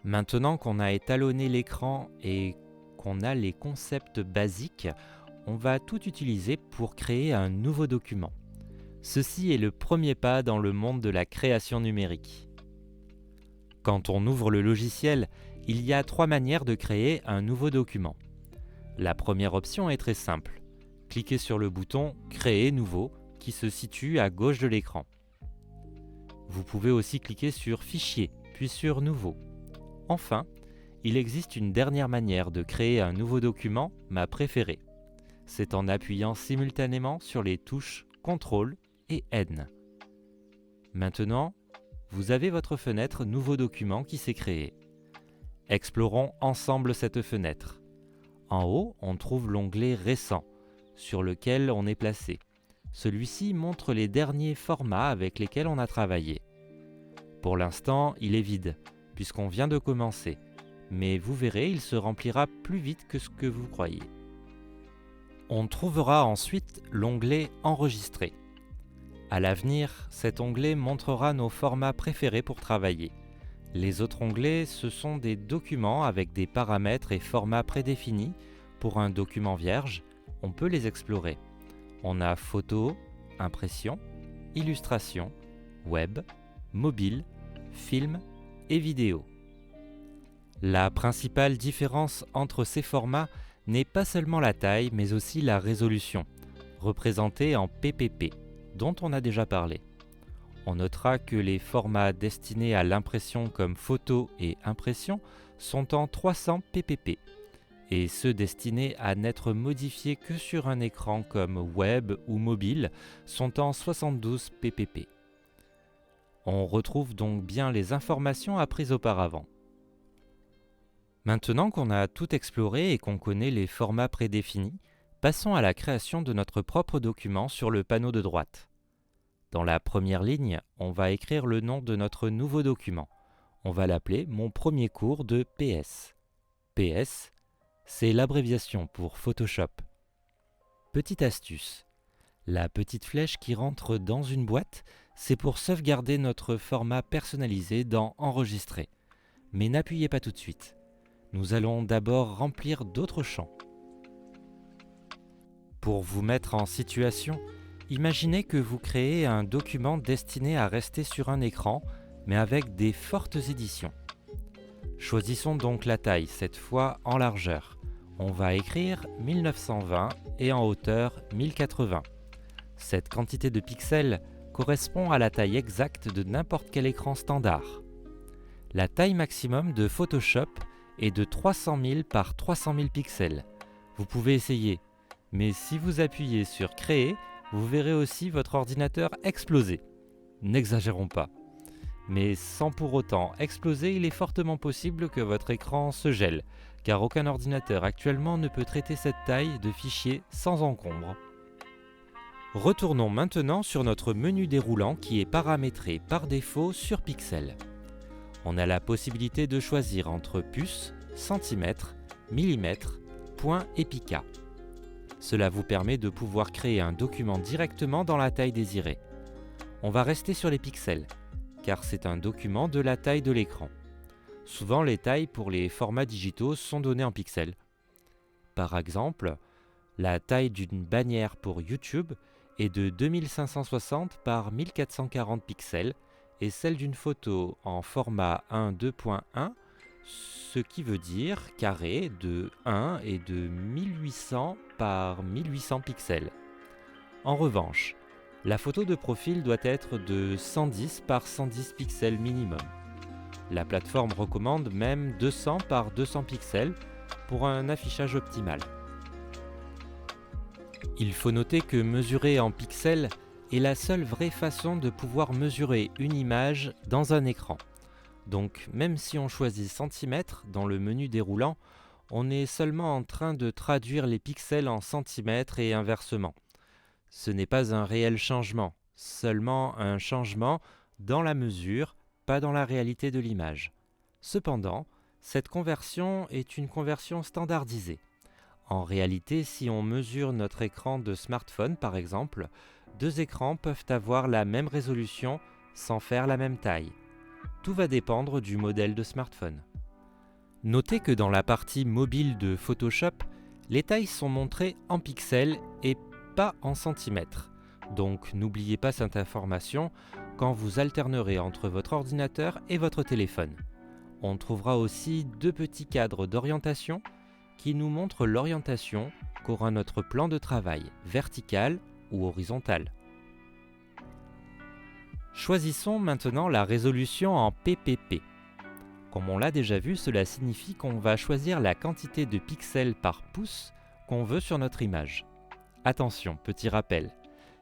Maintenant qu'on a étalonné l'écran et qu'on a les concepts basiques, on va tout utiliser pour créer un nouveau document. Ceci est le premier pas dans le monde de la création numérique. Quand on ouvre le logiciel, il y a 3 manières de créer un nouveau document. La première option est très simple. Cliquez sur le bouton « Créer nouveau » qui se situe à gauche de l'écran. Vous pouvez aussi cliquer sur « Fichier » puis sur « Nouveau ». Enfin, il existe une dernière manière de créer un nouveau document, ma préférée. C'est en appuyant simultanément sur les touches CTRL et N. Maintenant, vous avez votre fenêtre « Nouveau document » qui s'est créée. Explorons ensemble cette fenêtre. En haut, on trouve l'onglet « Récent » sur lequel on est placé. Celui-ci montre les derniers formats avec lesquels on a travaillé. Pour l'instant, il est vide, puisqu'on vient de commencer, mais vous verrez, il se remplira plus vite que ce que vous croyez. On trouvera ensuite l'onglet « Enregistrer ». À l'avenir, cet onglet montrera nos formats préférés pour travailler. Les autres onglets, ce sont des documents avec des paramètres et formats prédéfinis. Pour un document vierge, on peut les explorer. On a photo, impression, illustration, web, mobile, film et vidéo. La principale différence entre ces formats n'est pas seulement la taille, mais aussi la résolution, représentée en PPP, dont on a déjà parlé. On notera que les formats destinés à l'impression comme photo et impression sont en 300 pp et ceux destinés à n'être modifiés que sur un écran comme web ou mobile sont en 72 pp. On retrouve donc bien les informations apprises auparavant. Maintenant qu'on a tout exploré et qu'on connaît les formats prédéfinis, passons à la création de notre propre document sur le panneau de droite. Dans la première ligne, on va écrire le nom de notre nouveau document. On va l'appeler « Mon premier cours de PS ». PS, c'est l'abréviation pour Photoshop. Petite astuce, la petite flèche qui rentre dans une boîte, c'est pour sauvegarder notre format personnalisé dans « Enregistrer ». Mais n'appuyez pas tout de suite. Nous allons d'abord remplir d'autres champs. Pour vous mettre en situation, imaginez que vous créez un document destiné à rester sur un écran, mais avec des fortes éditions. Choisissons donc la taille, cette fois en largeur. On va écrire 1920 et en hauteur 1080. Cette quantité de pixels correspond à la taille exacte de n'importe quel écran standard. La taille maximum de Photoshop est de 300 000 par 300 000 pixels. Vous pouvez essayer, mais si vous appuyez sur Créer, vous verrez aussi votre ordinateur exploser. N'exagérons pas. Mais sans pour autant exploser, il est fortement possible que votre écran se gèle, car aucun ordinateur actuellement ne peut traiter cette taille de fichier sans encombre. Retournons maintenant sur notre menu déroulant qui est paramétré par défaut sur pixels. On a la possibilité de choisir entre puces, centimètres, millimètres, points et picas. Cela vous permet de pouvoir créer un document directement dans la taille désirée. On va rester sur les pixels, car c'est un document de la taille de l'écran. Souvent, les tailles pour les formats digitaux sont données en pixels. Par exemple, la taille d'une bannière pour YouTube est de 2560 par 1440 pixels et celle d'une photo en format 1.2.1, ce qui veut dire carré de 1 et de 1800 par 1800 pixels. En revanche, la photo de profil doit être de 110 par 110 pixels minimum. La plateforme recommande même 200 par 200 pixels pour un affichage optimal. Il faut noter que mesurer en pixels est la seule vraie façon de pouvoir mesurer une image dans un écran. Donc même si on choisit centimètres dans le menu déroulant, on est seulement en train de traduire les pixels en centimètres et inversement. Ce n'est pas un réel changement, seulement un changement dans la mesure, pas dans la réalité de l'image. Cependant, cette conversion est une conversion standardisée. En réalité, si on mesure notre écran de smartphone par exemple, deux écrans peuvent avoir la même résolution sans faire la même taille. Tout va dépendre du modèle de smartphone. Notez que dans la partie mobile de Photoshop, les tailles sont montrées en pixels et pas en centimètres. Donc n'oubliez pas cette information quand vous alternerez entre votre ordinateur et votre téléphone. On trouvera aussi deux petits cadres d'orientation qui nous montrent l'orientation qu'aura notre plan de travail, vertical ou horizontal. Choisissons maintenant la résolution en ppp. Comme on l'a déjà vu, cela signifie qu'on va choisir la quantité de pixels par pouce qu'on veut sur notre image. Attention, petit rappel,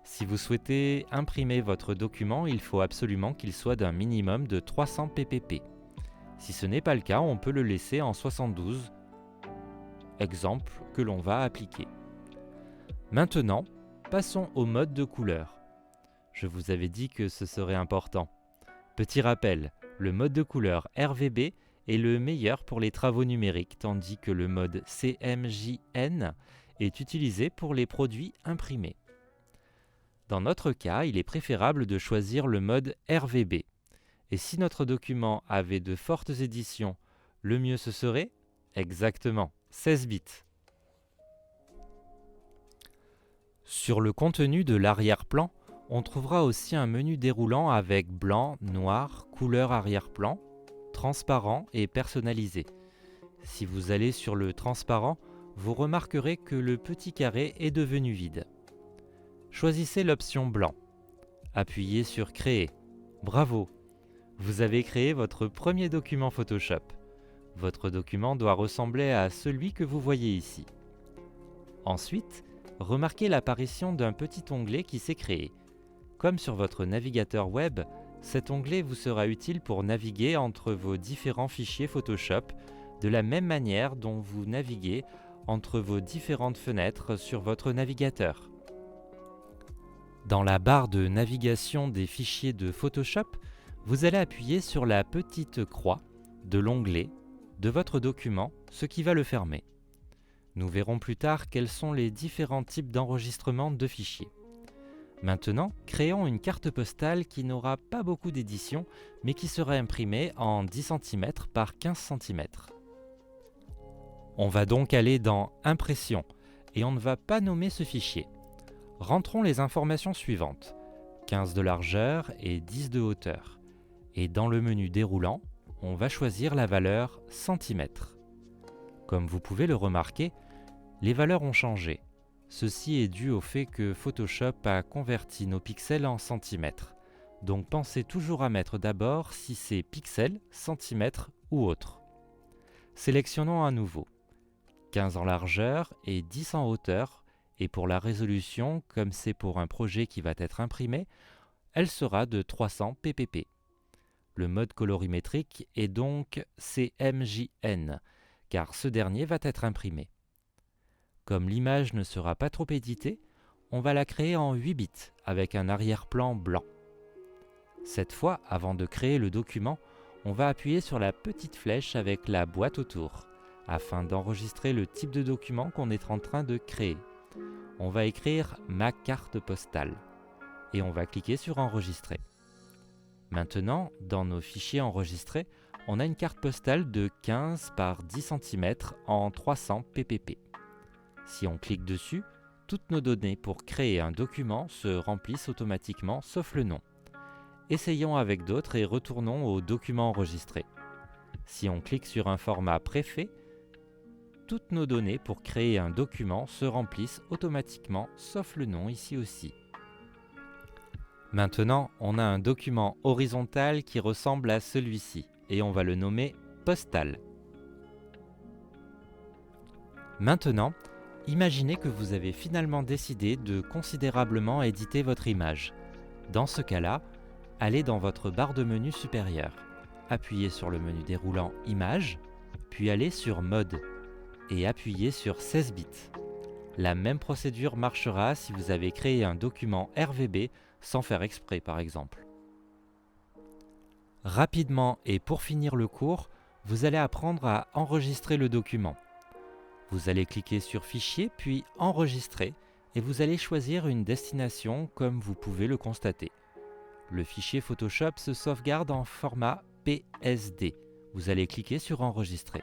si vous souhaitez imprimer votre document, il faut absolument qu'il soit d'un minimum de 300 pp. Si ce n'est pas le cas, on peut le laisser en 72, exemple que l'on va appliquer. Maintenant, passons au mode de couleur. Je vous avais dit que ce serait important. Petit rappel, le mode de couleur RGB est le meilleur pour les travaux numériques, tandis que le mode CMJN est utilisé pour les produits imprimés. Dans notre cas, il est préférable de choisir le mode RGB. Et si notre document avait de fortes éditions, le mieux ce serait exactement 16 bits. Sur le contenu de l'arrière-plan, on trouvera aussi un menu déroulant avec blanc, noir, couleur arrière-plan, transparent et personnalisé. Si vous allez sur le transparent, vous remarquerez que le petit carré est devenu vide. Choisissez l'option blanc. Appuyez sur Créer. Bravo! Vous avez créé votre premier document Photoshop. Votre document doit ressembler à celui que vous voyez ici. Ensuite, remarquez l'apparition d'un petit onglet qui s'est créé. Comme sur votre navigateur web, cet onglet vous sera utile pour naviguer entre vos différents fichiers Photoshop de la même manière dont vous naviguez entre vos différentes fenêtres sur votre navigateur. Dans la barre de navigation des fichiers de Photoshop, vous allez appuyer sur la petite croix de l'onglet de votre document, ce qui va le fermer. Nous verrons plus tard quels sont les différents types d'enregistrement de fichiers. Maintenant, créons une carte postale qui n'aura pas beaucoup d'édition, mais qui sera imprimée en 10 cm par 15 cm. On va donc aller dans Impression, et on ne va pas nommer ce fichier. Rentrons les informations suivantes, 15 de largeur et 10 de hauteur. Et dans le menu déroulant, on va choisir la valeur centimètres. Comme vous pouvez le remarquer, les valeurs ont changé. Ceci est dû au fait que Photoshop a converti nos pixels en centimètres. Donc pensez toujours à mettre d'abord si c'est pixels, centimètres ou autre. Sélectionnons à nouveau 15 en largeur et 10 en hauteur, et pour la résolution, comme c'est pour un projet qui va être imprimé, elle sera de 300 ppp. Le mode colorimétrique est donc CMJN, car ce dernier va être imprimé. Comme l'image ne sera pas trop éditée, on va la créer en 8 bits avec un arrière-plan blanc. Cette fois, avant de créer le document, on va appuyer sur la petite flèche avec la boîte autour, afin d'enregistrer le type de document qu'on est en train de créer. On va écrire « Ma carte postale » et on va cliquer sur « Enregistrer ». Maintenant, dans nos fichiers enregistrés, on a une carte postale de 15 par 10 cm en 300 ppp. Si on clique dessus, toutes nos données pour créer un document se remplissent automatiquement sauf le nom. Essayons avec d'autres et retournons au document enregistré. Si on clique sur un format préfet, toutes nos données pour créer un document se remplissent automatiquement sauf le nom ici aussi. Maintenant, on a un document horizontal qui ressemble à celui-ci et on va le nommer postal. Maintenant, imaginez que vous avez finalement décidé de considérablement éditer votre image. Dans ce cas-là, allez dans votre barre de menu supérieure, appuyez sur le menu déroulant Images, puis allez sur Mode et appuyez sur 16 bits. La même procédure marchera si vous avez créé un document RVB sans faire exprès par exemple. Rapidement et pour finir le cours, vous allez apprendre à enregistrer le document. Vous allez cliquer sur Fichier puis Enregistrer et vous allez choisir une destination comme vous pouvez le constater. Le fichier Photoshop se sauvegarde en format PSD. Vous allez cliquer sur Enregistrer.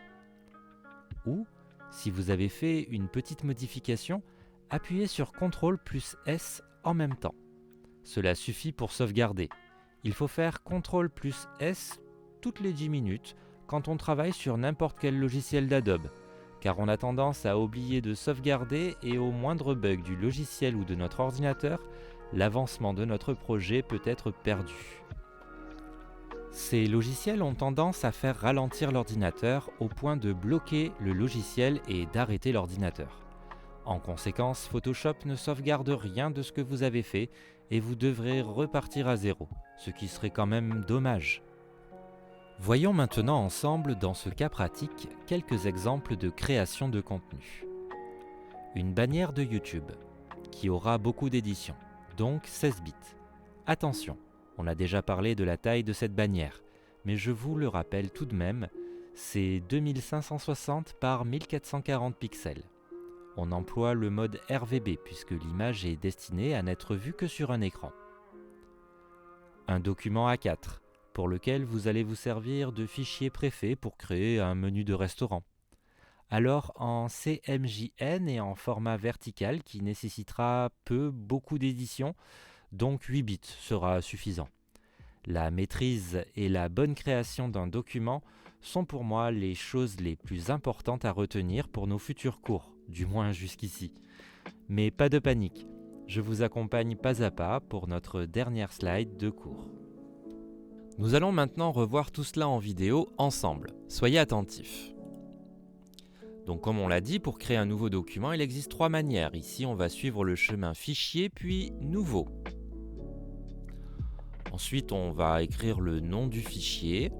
Ou, si vous avez fait une petite modification, appuyez sur CTRL plus S en même temps. Cela suffit pour sauvegarder. Il faut faire CTRL plus S toutes les 10 minutes quand on travaille sur n'importe quel logiciel d'Adobe, car on a tendance à oublier de sauvegarder et au moindre bug du logiciel ou de notre ordinateur, l'avancement de notre projet peut être perdu. Ces logiciels ont tendance à faire ralentir l'ordinateur au point de bloquer le logiciel et d'arrêter l'ordinateur. En conséquence, Photoshop ne sauvegarde rien de ce que vous avez fait et vous devrez repartir à zéro, ce qui serait quand même dommage. Voyons maintenant ensemble, dans ce cas pratique, quelques exemples de création de contenu. Une bannière de YouTube, qui aura beaucoup d'éditions, donc 16 bits. Attention, on a déjà parlé de la taille de cette bannière, mais je vous le rappelle tout de même, c'est 2560 par 1440 pixels. On emploie le mode RVB puisque l'image est destinée à n'être vue que sur un écran. Un document A4, pour lequel vous allez vous servir de fichier préfet pour créer un menu de restaurant. Alors en CMJN et en format vertical qui nécessitera beaucoup d'édition, donc 8 bits sera suffisant. La maîtrise et la bonne création d'un document sont pour moi les choses les plus importantes à retenir pour nos futurs cours, du moins jusqu'ici. Mais pas de panique, je vous accompagne pas à pas pour notre dernière slide de cours. Nous allons maintenant revoir tout cela en vidéo ensemble. Soyez attentifs. Donc comme on l'a dit, pour créer un nouveau document, il existe 3 manières. Ici, on va suivre le chemin Fichier, puis Nouveau. Ensuite, on va écrire le nom du fichier,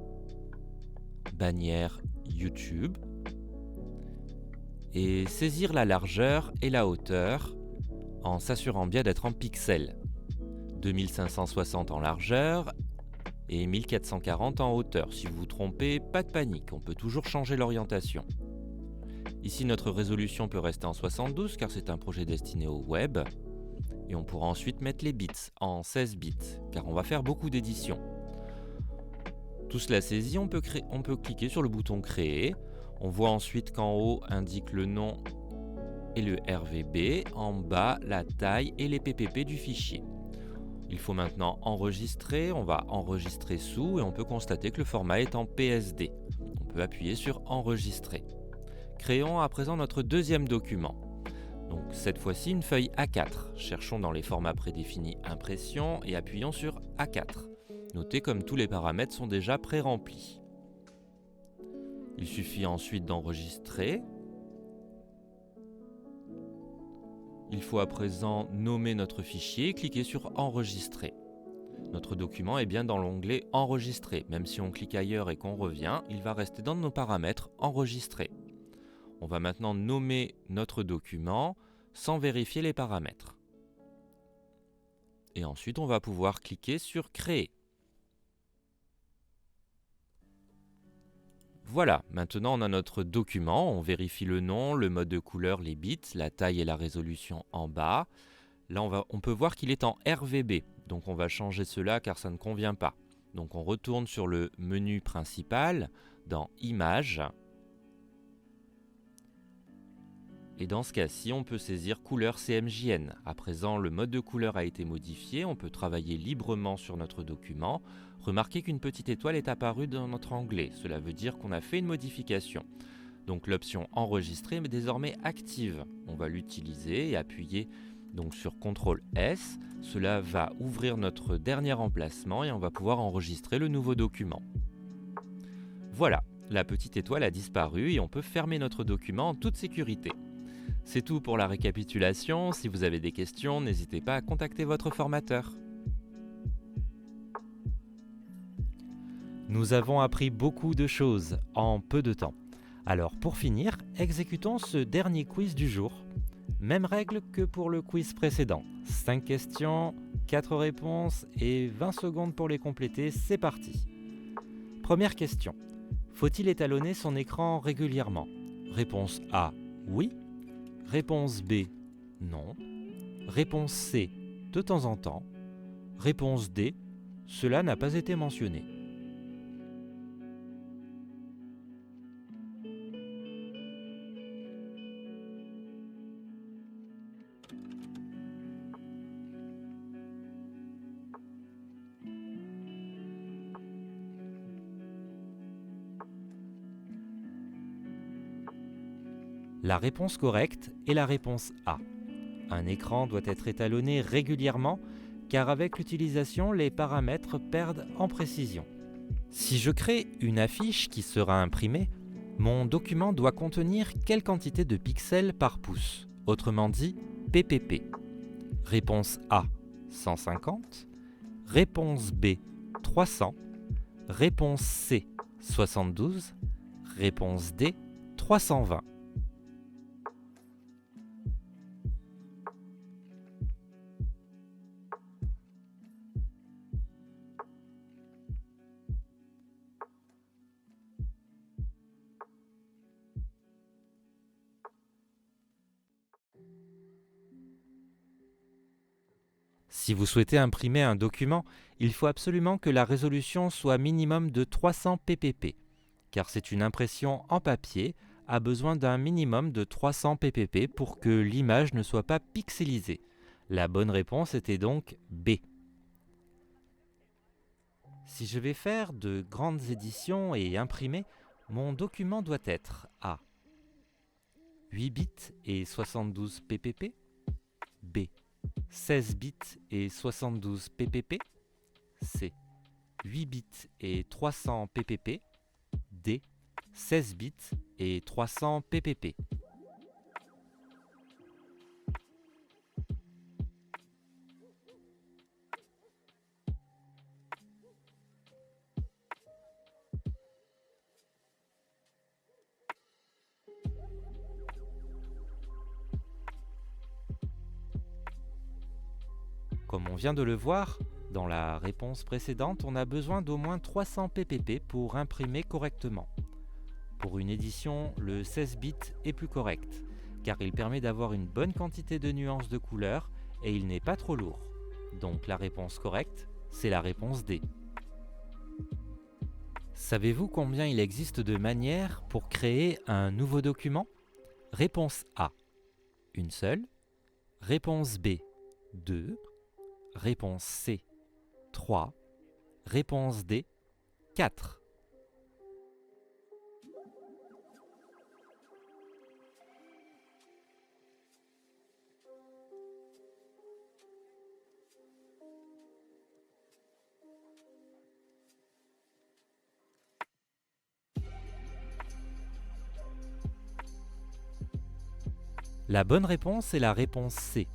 bannière YouTube, et saisir la largeur et la hauteur en s'assurant bien d'être en pixels. 2560 en largeur et 1440 en hauteur. Si vous vous trompez, pas de panique, on peut toujours changer l'orientation. Ici, notre résolution peut rester en 72 car c'est un projet destiné au web. Et on pourra ensuite mettre les bits en 16 bits car on va faire beaucoup d'éditions. Tout cela saisi, on peut cliquer sur le bouton Créer. On voit ensuite qu'en haut indique le nom et le RVB, en bas la taille et les PPP du fichier. Il faut maintenant enregistrer, on va enregistrer sous et on peut constater que le format est en PSD. On peut appuyer sur Enregistrer. Créons à présent notre deuxième document. Donc cette fois-ci une feuille A4. Cherchons dans les formats prédéfinis Impression et appuyons sur A4. Notez comme tous les paramètres sont déjà pré-remplis. Il suffit ensuite d'enregistrer. Il faut à présent nommer notre fichier et cliquer sur Enregistrer. Notre document est bien dans l'onglet Enregistrer. Même si on clique ailleurs et qu'on revient, il va rester dans nos paramètres Enregistrer. On va maintenant nommer notre document sans vérifier les paramètres. Et ensuite, on va pouvoir cliquer sur Créer. Voilà, maintenant on a notre document, on vérifie le nom, le mode de couleur, les bits, la taille et la résolution en bas. Là on peut voir qu'il est en RVB, donc on va changer cela car ça ne convient pas. Donc on retourne sur le menu principal, dans Images. Et dans ce cas-ci, on peut saisir couleur CMJN. À présent, le mode de couleur a été modifié, on peut travailler librement sur notre document. Remarquez qu'une petite étoile est apparue dans notre onglet, cela veut dire qu'on a fait une modification. Donc l'option Enregistrer est désormais active. On va l'utiliser et appuyer donc sur CTRL S. Cela va ouvrir notre dernier emplacement et on va pouvoir enregistrer le nouveau document. Voilà, la petite étoile a disparu et on peut fermer notre document en toute sécurité. C'est tout pour la récapitulation. Si vous avez des questions, n'hésitez pas à contacter votre formateur. Nous avons appris beaucoup de choses en peu de temps. Alors pour finir, exécutons ce dernier quiz du jour. Même règle que pour le quiz précédent. 5 questions, 4 réponses et 20 secondes pour les compléter. C'est parti. Première question. Faut-il étalonner son écran régulièrement? Réponse A, oui. Réponse B, non. Réponse C, de temps en temps. Réponse D, cela n'a pas été mentionné. La réponse correcte est la réponse A. Un écran doit être étalonné régulièrement car avec l'utilisation, les paramètres perdent en précision. Si je crée une affiche qui sera imprimée, mon document doit contenir quelle quantité de pixels par pouce, autrement dit PPP. Réponse A, 150. Réponse B, 300. Réponse C, 72. Réponse D, 320. Si vous souhaitez imprimer un document, il faut absolument que la résolution soit minimum de 300 ppp, car c'est une impression en papier, a besoin d'un minimum de 300 ppp pour que l'image ne soit pas pixelisée. La bonne réponse était donc B. Si je vais faire de grandes éditions et imprimer, mon document doit être A. 8 bits et 72 ppp, B. 16 bits et 72 ppp, C. 8 bits et 300 ppp. D. 16 bits et 300 ppp. Comme on vient de le voir, dans la réponse précédente, on a besoin d'au moins 300 ppp pour imprimer correctement. Pour une édition, le 16 bits est plus correct, car il permet d'avoir une bonne quantité de nuances de couleurs et il n'est pas trop lourd. Donc la réponse correcte, c'est la réponse D. Savez-vous combien il existe de manières pour créer un nouveau document? Réponse A, une seule. Réponse B, 2. Réponse C, 3. Réponse D, 4. La bonne réponse est la réponse C.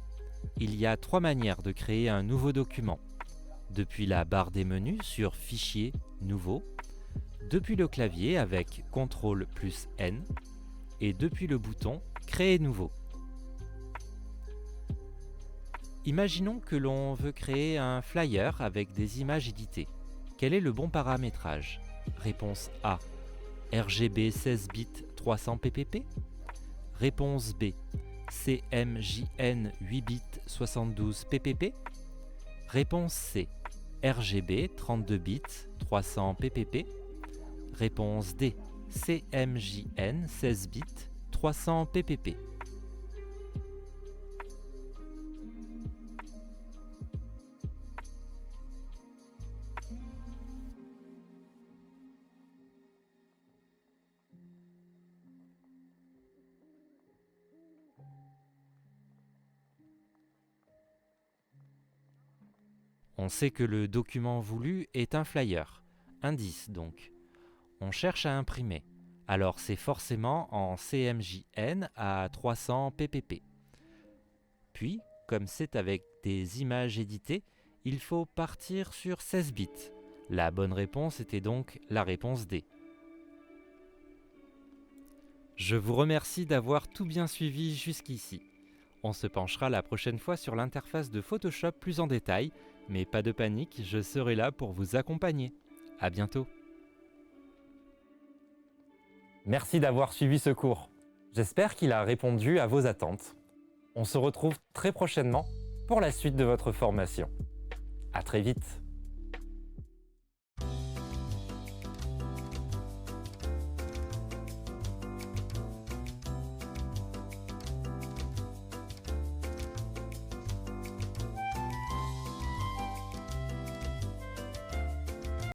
Il y a 3 manières de créer un nouveau document. Depuis la barre des menus sur Fichier, Nouveau, depuis le clavier avec CTRL plus N, et depuis le bouton Créer nouveau. Imaginons que l'on veut créer un flyer avec des images éditées. Quel est le bon paramétrage? Réponse A, RGB 16 bits 300 ppp. Réponse B, CMJN 8 bits 72 ppp. Réponse C, RGB 32 bits 300 ppp. Réponse D, CMJN 16 bits 300 ppp. On sait que le document voulu est un flyer, un 10 donc. On cherche à imprimer, alors c'est forcément en CMJN à 300 ppp. Puis, comme c'est avec des images éditées, il faut partir sur 16 bits. La bonne réponse était donc la réponse D. Je vous remercie d'avoir tout bien suivi jusqu'ici. On se penchera la prochaine fois sur l'interface de Photoshop plus en détail, mais pas de panique, je serai là pour vous accompagner. À bientôt. Merci d'avoir suivi ce cours. J'espère qu'il a répondu à vos attentes. On se retrouve très prochainement pour la suite de votre formation. À très vite.